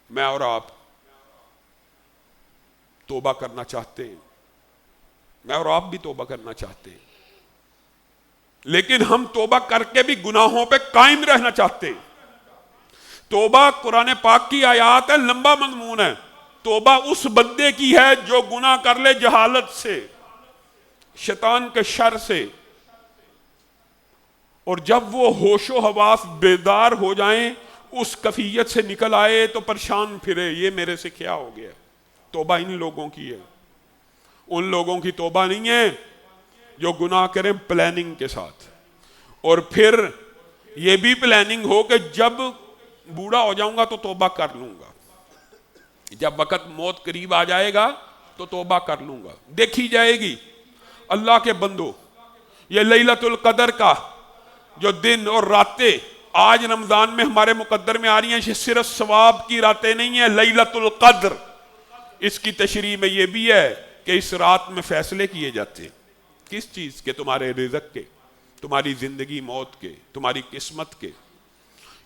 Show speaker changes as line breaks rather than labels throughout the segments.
میں اور آپ توبہ کرنا چاہتے ہیں، میں اور آپ بھی توبہ کرنا چاہتے ہیں، لیکن ہم توبہ کر کے بھی گناہوں پہ قائم رہنا چاہتے ہیں۔ توبہ قرآن پاک کی آیات ہے، لمبا مضمون ہے۔ توبہ اس بندے کی ہے جو گناہ کر لے جہالت سے، شیطان کے شر سے، اور جب وہ ہوش و حواس بیدار ہو جائیں، اس کفیت سے نکل آئے تو پریشان پھرے، یہ میرے سے کیا ہو گیا۔ توبہ ان لوگوں کی ہے، ان لوگوں کی توبہ نہیں ہے جو گناہ کریں پلاننگ کے ساتھ، اور پھر یہ بھی پلاننگ ہو کہ جب بوڑھا ہو جاؤں گا تو توبہ کر لوں گا، جب وقت موت قریب آ جائے گا تو توبہ کر لوں گا۔ دیکھی جائے گی اللہ کے بندو، یہ لیلۃ القدر کا جو دن اور راتیں آج رمضان میں ہمارے مقدر میں آ رہی ہیں، یہ صرف ثواب کی راتیں نہیں ہیں۔ لیلۃ القدر، اس کی تشریح میں یہ بھی ہے کہ اس رات میں فیصلے کیے جاتے ہیں۔ کس چیز کے؟ تمہارے رزق کے، تمہاری زندگی موت کے، تمہاری قسمت کے۔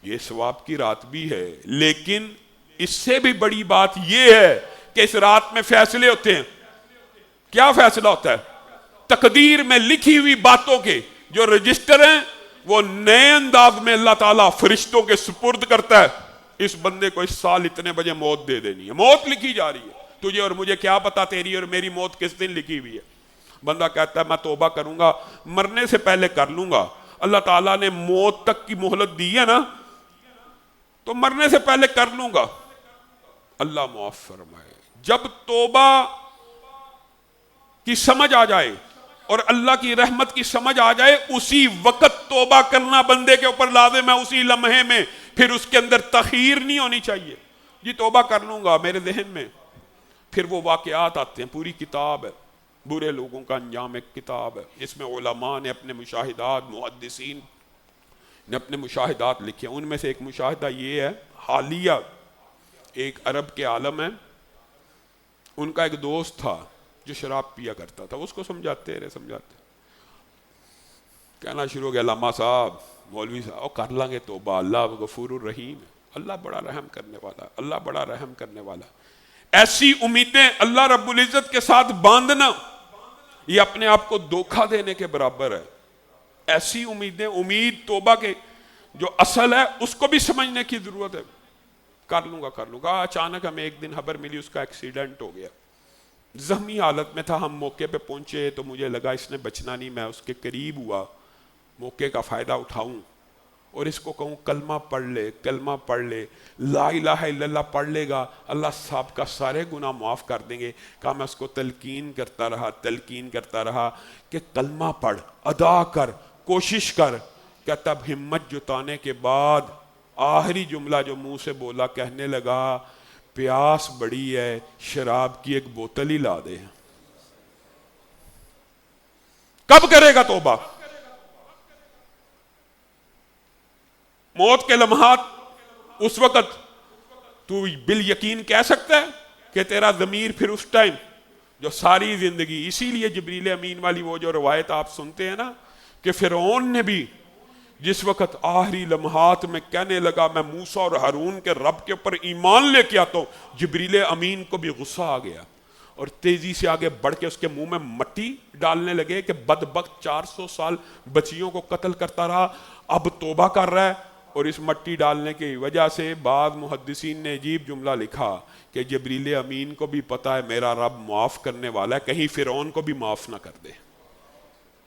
یہ ثواب کی رات بھی ہے، لیکن اس سے بھی بڑی بات یہ ہے کہ اس رات میں فیصلے ہوتے ہیں۔ کیا فیصلہ ہوتا ہے؟ تقدیر میں لکھی ہوئی باتوں کے جو رجسٹر ہیں، وہ نئے انداز میں اللہ تعالیٰ فرشتوں کے سپرد کرتا ہے۔ اس بندے کو اس سال اتنے بجے موت دے دینی ہے، موت لکھی جا رہی ہے۔ تجھے اور مجھے کیا پتا تیری اور میری موت کس دن لکھی ہوئی ہے؟ بندہ کہتا ہے میں توبہ کروں گا، مرنے سے پہلے کر لوں گا۔ اللہ تعالیٰ نے موت تک کی مہلت دی ہے نا، تو مرنے سے پہلے کر لوں گا۔ اللہ معاف فرمائے۔ جب توبہ کی سمجھ آ جائے اور اللہ کی رحمت کی سمجھ آ جائے، اسی وقت توبہ کرنا بندے کے اوپر لازم ہے، اسی لمحے میں۔ پھر اس کے اندر تخیر نہیں ہونی چاہیے، جی توبہ کر لوں گا میرے ذہن میں۔ پھر وہ واقعات آتے ہیں، پوری کتاب ہے، برے لوگوں کا انجام ایک کتاب ہے، اس میں علماء نے اپنے مشاہدات، محدثین نے اپنے مشاہدات لکھے۔ ان میں سے ایک مشاہدہ یہ ہے، حالیہ ایک عرب کے عالم ہیں، ان کا ایک دوست تھا جو شراب پیا کرتا تھا، اس کو سمجھاتے کہنا شروع ہو گیا، علامہ صاحب، مولوی صاحب، کر لیں گے توبہ، اللہ غفور الرحیم ہے، اللہ بڑا رحم کرنے والا، اللہ بڑا رحم کرنے والا۔ ایسی امیدیں اللہ رب العزت کے ساتھ باندھنا، یہ اپنے آپ کو دھوکہ دینے کے برابر ہے۔ ایسی امیدیں، امید توبہ کے جو اصل ہے اس کو بھی سمجھنے کی ضرورت ہے۔ کر لوں گا۔ اچانک ہمیں ایک دن خبر ملی اس کا ایکسیڈنٹ ہو گیا، زخمی حالت میں تھا۔ ہم موقع پہ پہنچے تو مجھے لگا اس نے بچنا نہیں، میں اس کے قریب ہوا، موقع کا فائدہ اٹھاؤں اور اس کو کہوں کلمہ پڑھ لے، لا الہ الا اللہ پڑھ لے گا، اللہ صاحب کا سارے گناہ معاف کر دیں گے۔ کہا میں اس کو تلقین کرتا رہا کہ کلمہ پڑھ، ادا کر، کوشش کر۔ کہ تب ہمت جتانے کے بعد آخری جملہ جو منہ سے بولا، کہنے لگا پیاس بڑی ہے، شراب کی ایک بوتل ہی لا دے۔ کب کرے گا توبہ؟ موت کے لمحات، اس وقت تو بالیقین کہہ سکتا ہے کہ تیرا ضمیر پھر اس ٹائم جو ساری زندگی، اسی لیے جبریل امین والی وہ جو روایت آپ سنتے ہیں نا کہ فرعون نے بھی جس وقت آخری لمحات میں کہنے لگا میں موسیٰ اور ہارون کے رب کے اوپر ایمان لے کے آتا ہوں، جبریل امین کو بھی غصہ آ گیا اور تیزی سے آگے بڑھ کے اس کے منہ میں مٹی ڈالنے لگے کہ بدبخت 400 سال بچیوں کو قتل کرتا رہا، اب توبہ کر رہا ہے۔ اور اس مٹی ڈالنے کی وجہ سے بعض محدثین نے عجیب جملہ لکھا کہ جبریل امین کو بھی پتا ہے میرا رب معاف کرنے والا ہے، کہیں فرعون کو بھی معاف نہ کر دے۔